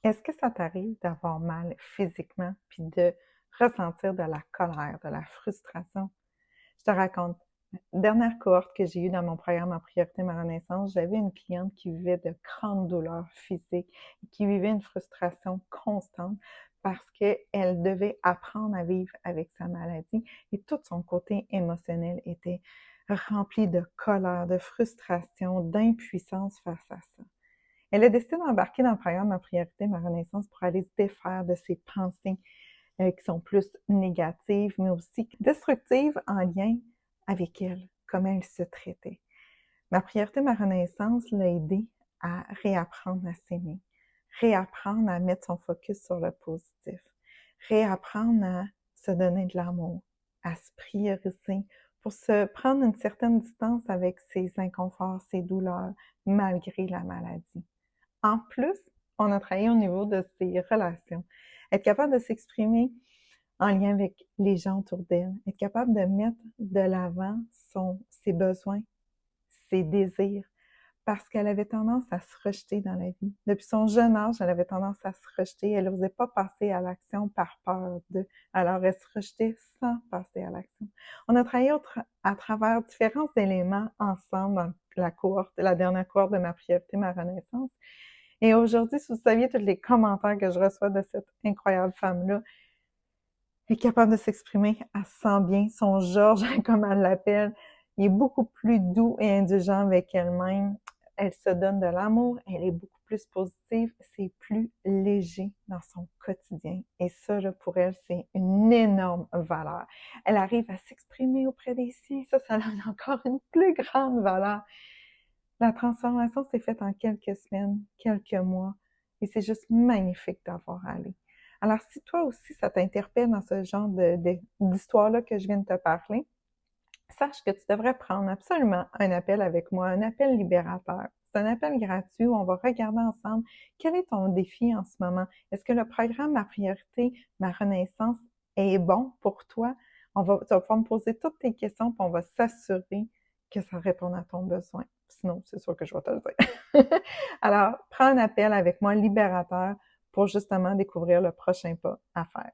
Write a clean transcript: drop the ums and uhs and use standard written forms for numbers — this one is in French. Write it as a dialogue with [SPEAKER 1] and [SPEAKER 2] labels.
[SPEAKER 1] Est-ce que ça t'arrive d'avoir mal physiquement puis de ressentir de la colère, de la frustration? Je te raconte. Dernière cohorte que j'ai eue dans mon programme en priorité ma renaissance, j'avais une cliente qui vivait de grandes douleurs physiques, qui vivait une frustration constante parce qu'elle devait apprendre à vivre avec sa maladie et tout son côté émotionnel était rempli de colère, de frustration, d'impuissance face à ça. Elle a décidé d'embarquer dans le programme Ma priorité, ma renaissance pour aller se défaire de ses pensées qui sont plus négatives, mais aussi destructives en lien avec elle, comment elle se traitait. Ma priorité, ma renaissance l'a aidée à réapprendre à s'aimer, réapprendre à mettre son focus sur le positif, réapprendre à se donner de l'amour, à se prioriser pour se prendre une certaine distance avec ses inconforts, ses douleurs, malgré la maladie. En plus, on a travaillé au niveau de ses relations. Être capable de s'exprimer en lien avec les gens autour d'elle, être capable de mettre de l'avant ses besoins, ses désirs, parce qu'elle avait tendance à se rejeter dans la vie. Depuis son jeune âge, elle avait tendance à se rejeter. Elle n'osait pas passer à l'action par peur de. Alors, elle se rejetait sans passer à l'action. On a travaillé à travers différents éléments ensemble dans la cohorte, la dernière cohorte de Ma priorité, ma renaissance. Et aujourd'hui, si vous saviez tous les commentaires que je reçois de cette incroyable femme-là, elle est capable de s'exprimer, elle se sent bien. Son Georges, comme elle l'appelle, il est beaucoup plus doux et indulgent avec elle-même. Elle se donne de l'amour, elle est beaucoup plus positive, c'est plus léger dans son quotidien. Et ça, là, pour elle, c'est une énorme valeur. Elle arrive à s'exprimer auprès des siens, ça a encore une plus grande valeur. La transformation s'est faite en quelques semaines, quelques mois, et c'est juste magnifique d'avoir allé. Alors, si toi aussi, ça t'interpelle dans ce genre d'histoire-là que je viens de te parler, sache que tu devrais prendre absolument un appel avec moi, un appel libérateur. C'est un appel gratuit où on va regarder ensemble quel est ton défi en ce moment. Est-ce que le programme Ma priorité, ma renaissance est bon pour toi? Tu vas pouvoir me poser toutes tes questions, puis on va s'assurer que ça réponde à ton besoin. Sinon, c'est sûr que je vais te le dire. Alors, prends un appel avec moi libérateur pour justement découvrir le prochain pas à faire.